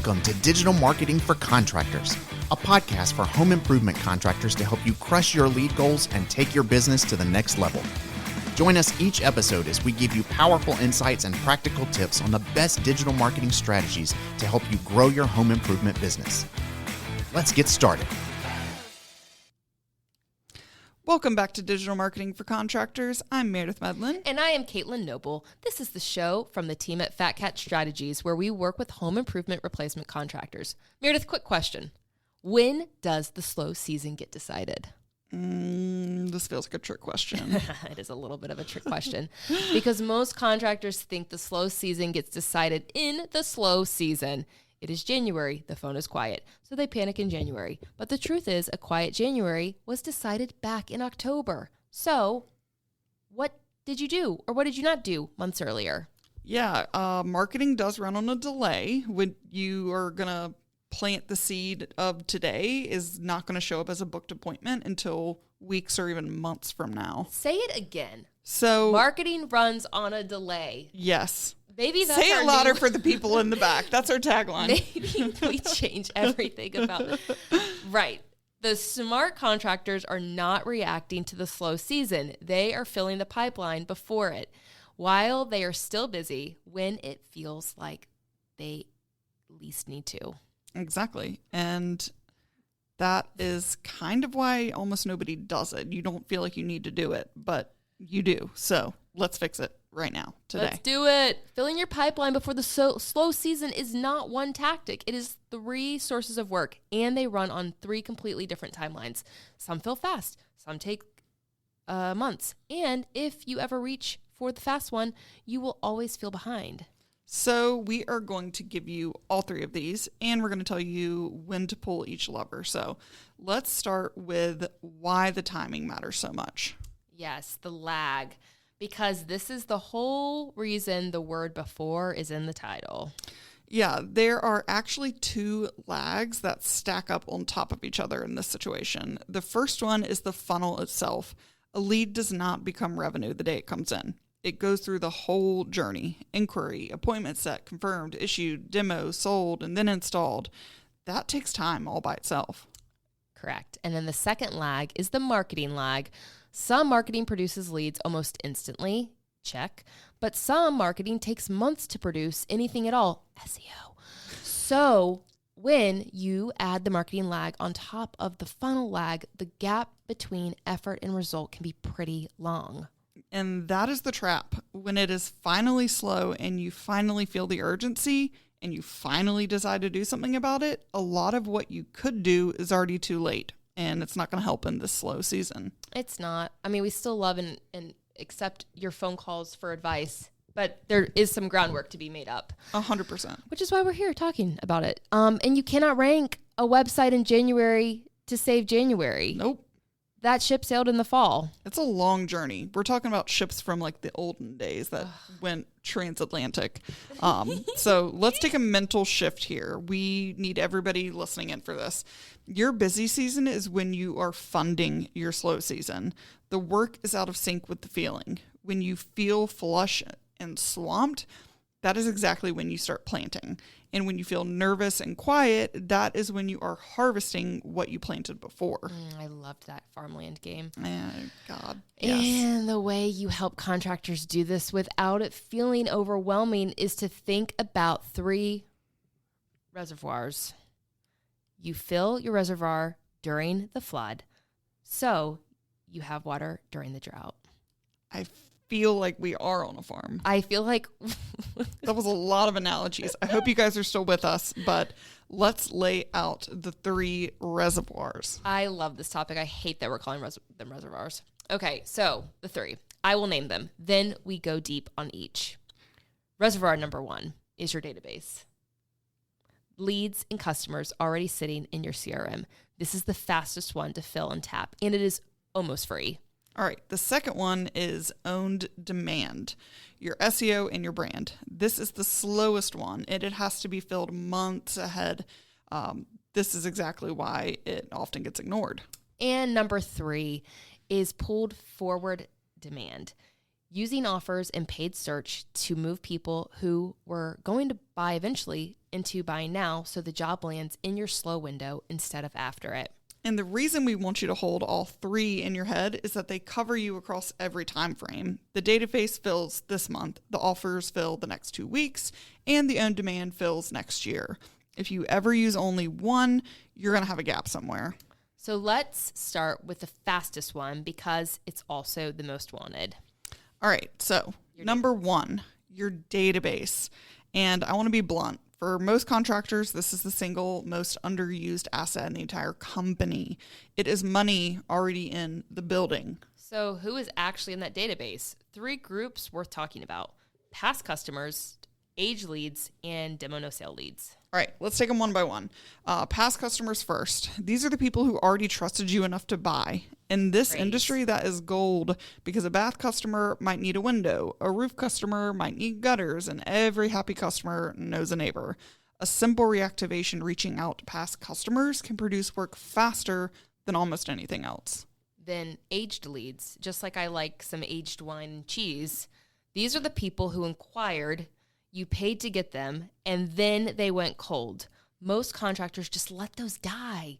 Welcome to Digital Marketing for Contractors, a podcast for home improvement contractors to help you crush your lead goals and take your business to the next level. Join us each episode as we give you powerful insights and practical tips on the best digital marketing strategies to help you grow your home improvement business. Let's get started. Welcome back to Digital Marketing for Contractors. I'm Meredith Medlin. And I am Caitlyn Noble. This is the show from the team at Fat Cat Strategies where we work with home improvement replacement contractors. Meredith, quick question. When does the slow season get decided? This feels like a trick question. It is a little bit of a trick question because most contractors think the slow season gets decided in the slow season. It is January, the phone is quiet, so they panic in January. But the truth is, a quiet January was decided back in October. So, what did you do, or what did you not do months earlier? Yeah, marketing does run on a delay. When you are going to plant the seed of today is not going to show up as a booked appointment until weeks or even months from now. Say it again. So, marketing runs on a delay. Yes. Maybe that's Say it louder for the people in the back. That's our tagline. Maybe we change everything about. Right. The smart contractors are not reacting to the slow season. They are filling the pipeline before it, while they are still busy when it feels like they least need to. Exactly. And that is kind of why almost nobody does it. You don't feel like you need to do it, but you do. So let's fix it right now, today. Let's do it. Filling your pipeline before the slow season is not one tactic. It is 3 sources of work, and they run on 3 completely different timelines. Some fill fast, some take months. And if you ever reach for the fast one, you will always feel behind. So we are going to give you all 3 of these, and we're going to tell you when to pull each lever. So let's start with why the timing matters so much. Yes, the lag. Because this is the whole reason the word before is in the title. Yeah, there are actually 2 lags that stack up on top of each other in this situation. The first one is the funnel itself. A lead does not become revenue the day it comes in. It goes through the whole journey: inquiry, appointment set, confirmed, issued, demo, sold, and then installed. That takes time all by itself. Correct. And then the second lag is the marketing lag. Some marketing produces leads almost instantly, check, but some marketing takes months to produce anything at all, SEO. So when you add the marketing lag on top of the funnel lag, the gap between effort and result can be pretty long. And that is the trap. When it is finally slow and you finally feel the urgency and you finally decide to do something about it, a lot of what you could do is already too late. And it's not going to help in this slow season. It's not. I mean, we still love and accept your phone calls for advice, but there is some groundwork to be made up. 100%. Which is why we're here talking about it. And you cannot rank a website in January to save January. Nope. That ship sailed in the fall. It's a long journey. We're talking about ships from like the olden days that went transatlantic. So let's take a mental shift here. We need everybody listening in for this. Your busy season is when you are funding your slow season. The work is out of sync with the feeling. When you feel flush and swamped, that is exactly when you start planting. And when you feel nervous and quiet, that is when you are harvesting what you planted before. I loved that farmland game. God, yes. And the way you help contractors do this without it feeling overwhelming is to think about 3 reservoirs. You fill your reservoir during the flood, so you have water during the drought. I feel like we are on a farm. I feel like that was a lot of analogies. I hope you guys are still with us, but let's lay out the 3 reservoirs. I love this topic. I hate that we're calling them reservoirs. Okay, so the 3. I will name them. Then we go deep on each. Reservoir number 1 is your database. Leads and customers already sitting in your CRM. This is the fastest one to fill and tap, and it is almost free. All right, the second one is owned demand, your SEO and your brand. This is the slowest one, and it has to be filled months ahead. This is exactly why it often gets ignored. And number 3 is pulled forward demand. Using offers and paid search to move people who were going to buy eventually into buying now so the job lands in your slow window instead of after it. And the reason we want you to hold all three in your head is that they cover you across every time frame. The database fills this month, the offers fill the next 2 weeks, and the on-demand fills next year. If you ever use only one, you're going to have a gap somewhere. So let's start with the fastest one because it's also the most wanted. All right, so number one, your database. And I want to be blunt. For most contractors, this is the single most underused asset in the entire company. It is money already in the building. So who is actually in that database? 3 groups worth talking about: past customers, age leads, and demo no-sale leads. All right, let's take them one by one. Past customers first. These are the people who already trusted you enough to buy. In this industry, that is gold because a bath customer might need a window, a roof customer might need gutters, and every happy customer knows a neighbor. A simple reactivation reaching out to past customers can produce work faster than almost anything else. Then aged leads, just like I like some aged wine and cheese. These are the people who inquired, you paid to get them, and then they went cold. Most contractors just let those die.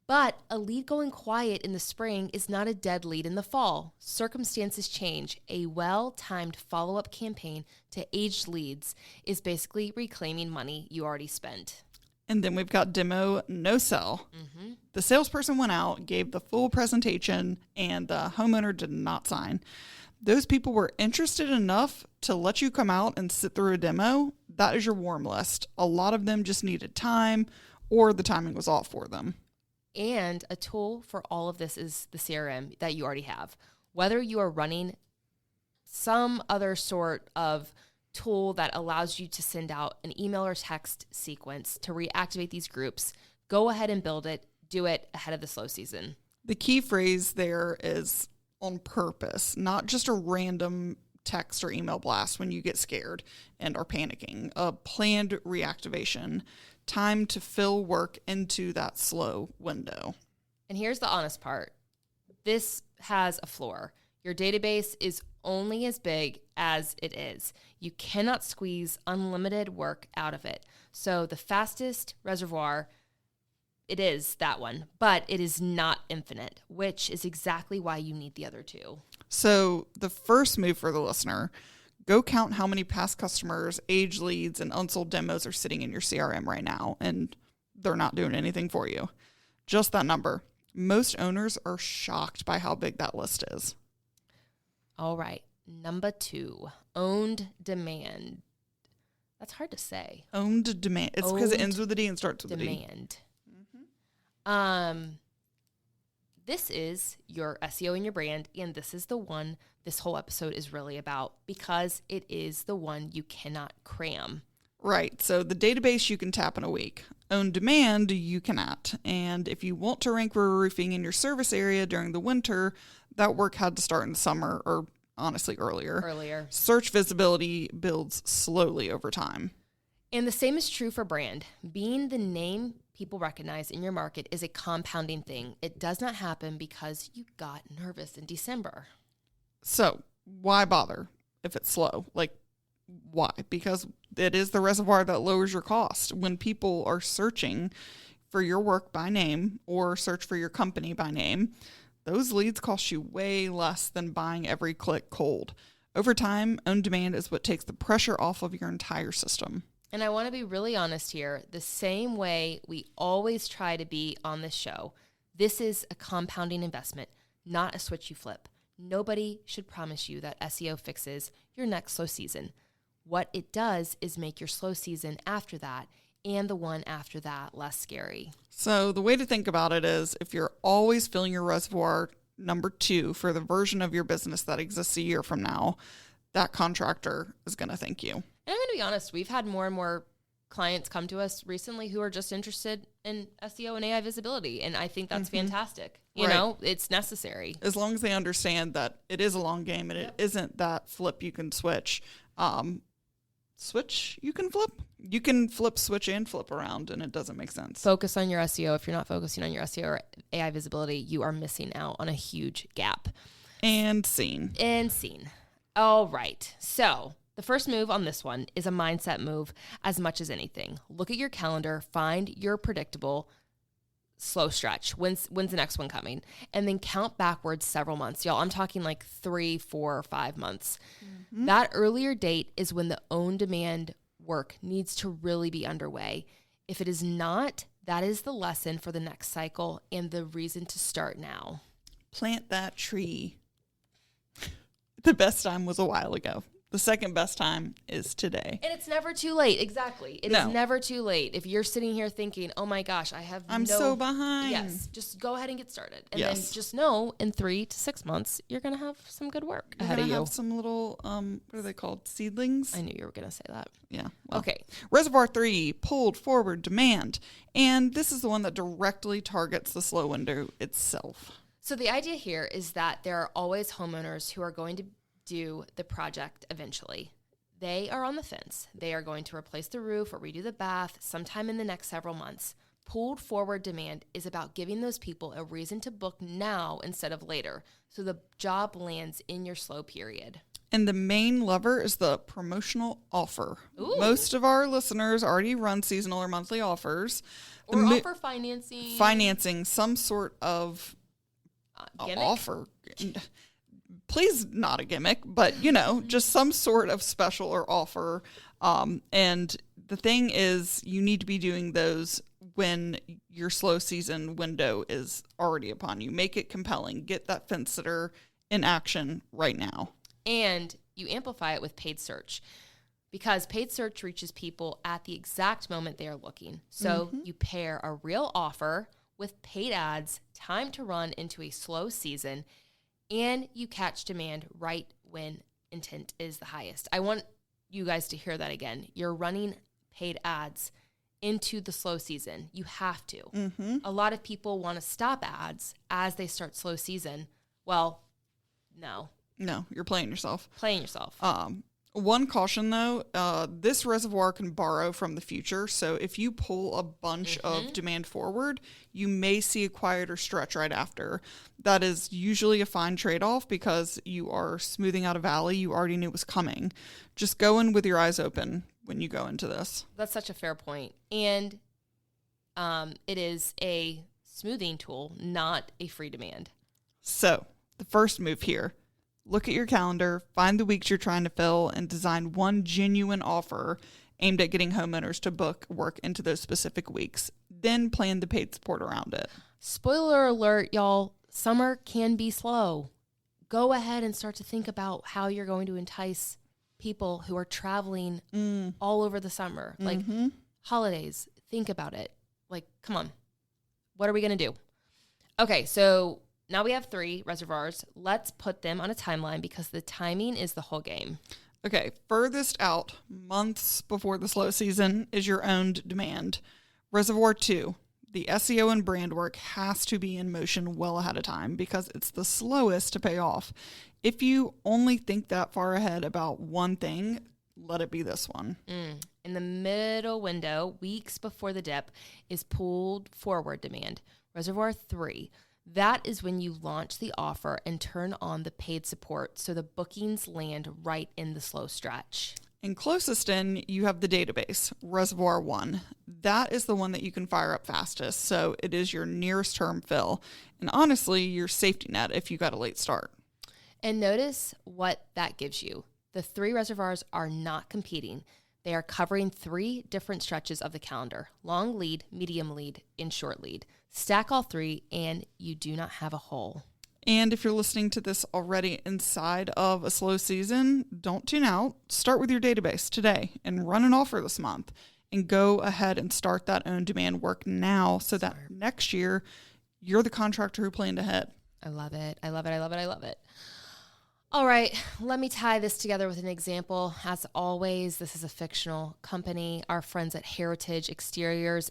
But a lead going quiet in the spring is not a dead lead in the fall. Circumstances change. A well-timed follow-up campaign to aged leads is basically reclaiming money you already spent. And then we've got demo no-sell. The salesperson went out, gave the full presentation, and the homeowner did not sign. Those people were interested enough to let you come out and sit through a demo. That is your warm list. A lot of them just needed time, or the timing was off for them. And a tool for all of this is the CRM that you already have. Whether you are running some other sort of tool that allows you to send out an email or text sequence to reactivate these groups, go ahead and build it. Do it ahead of the slow season. The key phrase there is on purpose, not just a random text or email blast when you get scared and are panicking. A planned reactivation. Time to fill work into that slow window. And here's the honest part. This has a floor. Your database is only as big as it is. You cannot squeeze unlimited work out of it. So the fastest reservoir, it is that one, but it is not infinite, which is exactly why you need the other two. So the first move for the listener, go count how many past customers, age leads, and unsold demos are sitting in your CRM right now, and they're not doing anything for you. Just that number. Most owners are shocked by how big that list is. All right. Number 2, owned demand. That's hard to say. Owned demand. It's because it ends with a D and starts with a D. Demand. This is your SEO and your brand, and this is the one this whole episode is really about because it is the one you cannot cram. Right. So the database you can tap in a week. On demand, you cannot. And if you want to rank for roofing in your service area during the winter, that work had to start in the summer or honestly earlier. Search visibility builds slowly over time. And the same is true for brand. Being the name people recognize in your market is a compounding thing. It does not happen because you got nervous in December. So why bother if it's slow? Like, why? Because it is the reservoir that lowers your cost. When people are searching for your work by name or search for your company by name, those leads cost you way less than buying every click cold. Over time, on demand is what takes the pressure off of your entire system. And I want to be really honest here. The same way we always try to be on this show, this is a compounding investment, not a switch you flip. Nobody should promise you that SEO fixes your next slow season. What it does is make your slow season after that and the one after that less scary. So the way to think about it is if you're always filling your reservoir number 2 for the version of your business that exists a year from now, that contractor is going to thank you. And I'm going to be honest, we've had more and more clients come to us recently who are just interested in SEO and AI visibility. And I think that's fantastic. You know, it's necessary. As long as they understand that it is a long game and it isn't that flip you can switch. Switch you can flip? You can flip, switch, and flip around, and it doesn't make sense. Focus on your SEO. If you're not focusing on your SEO or AI visibility, you are missing out on a huge gap. And scene. All right. So The first move on this one is a mindset move as much as anything. Look at your calendar, find your predictable slow stretch. When's the next one coming? And then count backwards several months. Y'all, I'm talking like 3, 4, or 5 months. Mm-hmm. That earlier date is when the own demand work needs to really be underway. If it is not, that is the lesson for the next cycle and the reason to start now. Plant that tree. The best time was a while ago. The second best time is today. And it's never too late. Exactly. It is never too late. If you're sitting here thinking, oh my gosh, I'm so behind. Yes. Just go ahead and get started. And then just know in 3 to 6 months, you're going to have some good work ahead of you. Have some little, what are they called? Seedlings? I knew you were going to say that. Yeah. Well. Okay. Reservoir 3, pulled forward demand. And this is the one that directly targets the slow window itself. So the idea here is that there are always homeowners who are going to do the project eventually. They are on the fence. They are going to replace the roof or redo the bath sometime in the next several months. Pulled forward demand is about giving those people a reason to book now instead of later, so the job lands in your slow period. And the main lever is the promotional offer. Ooh. Most of our listeners already run seasonal or monthly offers. Or offer financing. Financing, some sort of offer. Please, not a gimmick, but, just some sort of special or offer. And the thing is, you need to be doing those when your slow season window is already upon you. Make it compelling. Get that fence sitter in action right now. And you amplify it with paid search, because paid search reaches people at the exact moment they are looking. So you pair a real offer with paid ads, time to run into a slow season, and you catch demand right when intent is the highest. I want you guys to hear that again. You're running paid ads into the slow season. You have to. Mm-hmm. A lot of people want to stop ads as they start slow season. Well, no. No, you're playing yourself. One caution, though, this reservoir can borrow from the future. So if you pull a bunch of demand forward, you may see a quieter stretch right after. That is usually a fine trade-off because you are smoothing out a valley you already knew was coming. Just go in with your eyes open when you go into this. That's such a fair point. And it is a smoothing tool, not a free demand. So the first move here. Look at your calendar, find the weeks you're trying to fill, and design one genuine offer aimed at getting homeowners to book work into those specific weeks. Then plan the paid support around it. Spoiler alert, y'all. Summer can be slow. Go ahead and start to think about how you're going to entice people who are traveling all over the summer. Like holidays, think about it. Like, come on. What are we going to do? Okay, so now we have 3 reservoirs. Let's put them on a timeline because the timing is the whole game. Okay, furthest out, months before the slow season, is your owned demand. Reservoir 2, the SEO and brand work has to be in motion well ahead of time because it's the slowest to pay off. If you only think that far ahead about one thing, let it be this one. In the middle window, weeks before the dip, is pulled forward demand. Reservoir 3. That is when you launch the offer and turn on the paid support so the bookings land right in the slow stretch. And closest in, you have the database, Reservoir 1. That is the one that you can fire up fastest, so it is your nearest term fill. And honestly, your safety net if you got a late start. And notice what that gives you. The 3 reservoirs are not competing. They are covering 3 different stretches of the calendar: long lead, medium lead, and short lead. Stack all 3 and you do not have a hole. And if you're listening to this already inside of a slow season, don't tune out. Start with your database today and run an offer this month and go ahead and start that own demand work now so that next year you're the contractor who planned ahead. I love it. All right, let me tie this together with an example. As always, this is a fictional company. Our friends at Heritage Exteriors,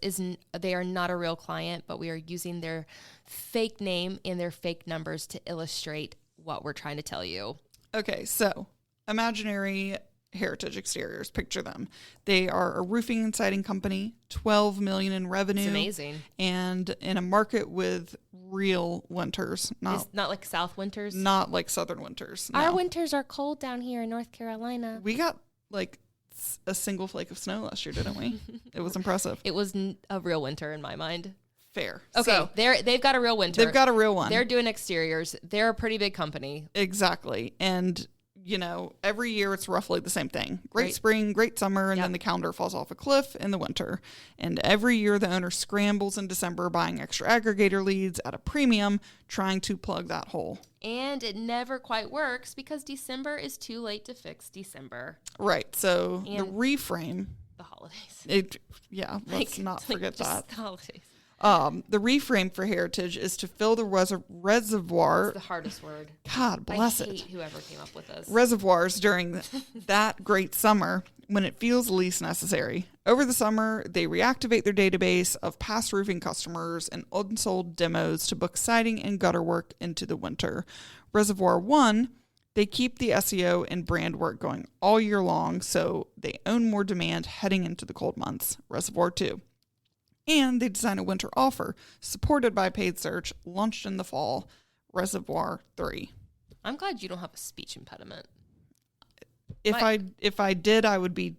they are not a real client, but we are using their fake name and their fake numbers to illustrate what we're trying to tell you. Okay, so imaginary Heritage Exteriors, picture them. They are a roofing and siding company, $12 million in revenue. It's amazing. And in a market with real winters. Not like South winters? Not like Southern winters. No. Our winters are cold down here in North Carolina. We got like a single flake of snow last year, didn't we? It was impressive. It was a real winter in my mind. Fair. Okay, So, they've got a real winter. they've got a real one. They're doing exteriors. They're a pretty big company. Exactly. And, every year it's roughly the same thing. Great Right. spring, great summer, and Yep. then the calendar falls off a cliff in the winter. And every year the owner scrambles in December buying extra aggregator leads at a premium, trying to plug that hole. And it never quite works because December is too late to fix December. Right. So the And- reframe, The holidays. let's not forget just that. the holidays. The reframe for Heritage is to fill the reservoir. It's the hardest word. God bless I it. hate whoever came up with this. Reservoirs during that great summer when it feels least necessary. Over the summer, they reactivate their database of past roofing customers and unsold demos to book siding and gutter work into the winter. Reservoir 1, they keep the SEO and brand work going all year long, so they own more demand heading into the cold months. Reservoir 2. And they design a winter offer supported by paid search launched in the fall. Reservoir 3. I'm glad you don't have a speech impediment. If I did, I would be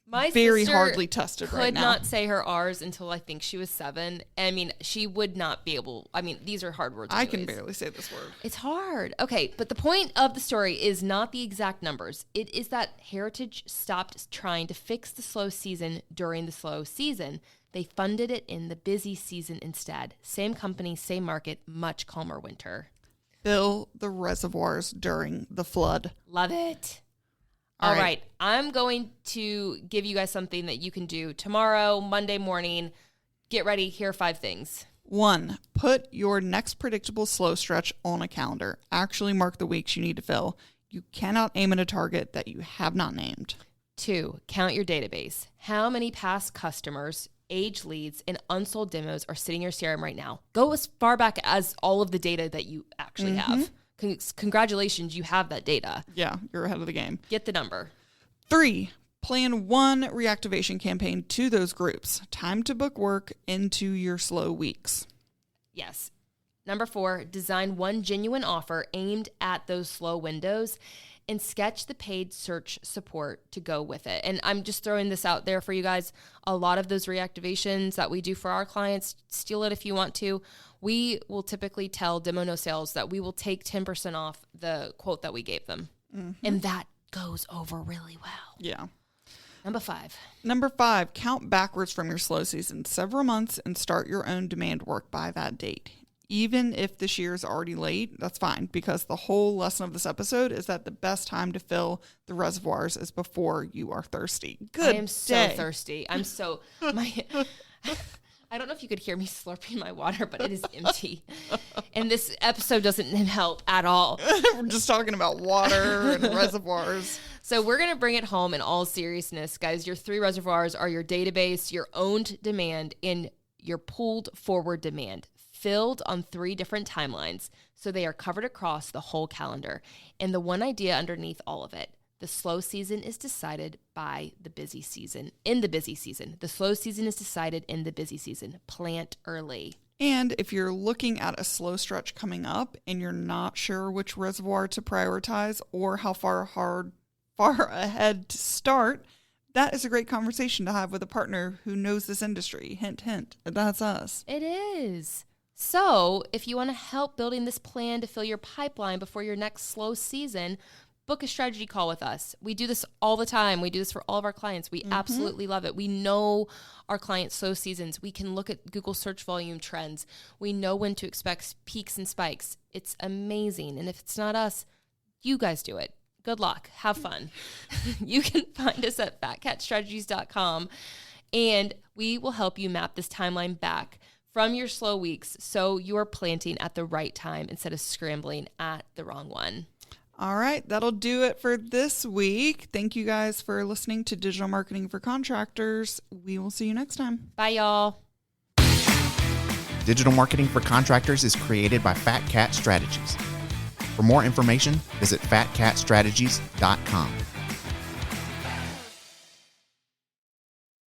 My very sister hardly tested right could now. not say her R's until I think she was 7. I mean, she would not be able. I mean, these are hard words. I can anyways. barely say this word. It's hard. Okay, but the point of the story is not the exact numbers. It is that Heritage stopped trying to fix the slow season during the slow season. They funded it in the busy season instead. Same company, same market, much calmer winter. Fill the reservoirs during the flood. Love it. All All right. right. I'm going to give you guys something that you can do tomorrow, Monday morning. Get ready. Here are 5 things. 1, put your next predictable slow stretch on a calendar. Actually mark the weeks you need to fill. You cannot aim at a target that you have not named. 2, count your database. How many past customers, age leads, and unsold demos are sitting in your CRM right now? Go as far back as all of the data that you actually have. Congratulations, you have that data. Yeah, you're ahead of the game. Get the number. 3, plan one reactivation campaign to those groups. Time to book work into your slow weeks. Yes. Number 4, design one genuine offer aimed at those slow windows and sketch the paid search support to go with it. And I'm just throwing this out there for you guys. A lot of those reactivations that we do for our clients, steal it if you want to. We will typically tell Demo No Sales that we will take 10% off the quote that we gave them. And that goes over really well. Yeah. Number 5. Number 5, count backwards from your slow season several months and start your own demand work by that date. Even if this year is already late, that's fine, because the whole lesson of this episode is that the best time to fill the reservoirs is before you are thirsty. Good I am so thirsty. I'm so I don't know if you could hear me slurping my water, but it is empty. And this episode doesn't help at all. We're just talking about water and reservoirs. So we're going to bring it home in all seriousness, guys. Your 3 reservoirs are your database, your owned demand, and your pulled forward demand, filled on 3 different timelines. So they are covered across the whole calendar. And the one idea underneath all of it, the slow season is decided by the busy season. In the busy season. The slow season is decided in the busy season. Plant early. And if you're looking at a slow stretch coming up and you're not sure which reservoir to prioritize or how far ahead to start, that is a great conversation to have with a partner who knows this industry. Hint, hint. That's us. It is. So if you want to help building this plan to fill your pipeline before your next slow season, book a strategy call with us. We do this all the time. We do this for all of our clients. We absolutely love it. We know our clients' slow seasons. We can look at Google search volume trends. We know when to expect peaks and spikes. It's amazing. And if it's not us, you guys do it. Good luck. Have fun. You can find us at fatcatstrategies.com, and we will help you map this timeline back from your slow weeks so you are planting at the right time instead of scrambling at the wrong one. All right, that'll do it for this week. Thank you guys for listening to Digital Marketing for Contractors. We will see you next time. Bye, y'all. Digital Marketing for Contractors is created by Fat Cat Strategies. For more information, visit fatcatstrategies.com.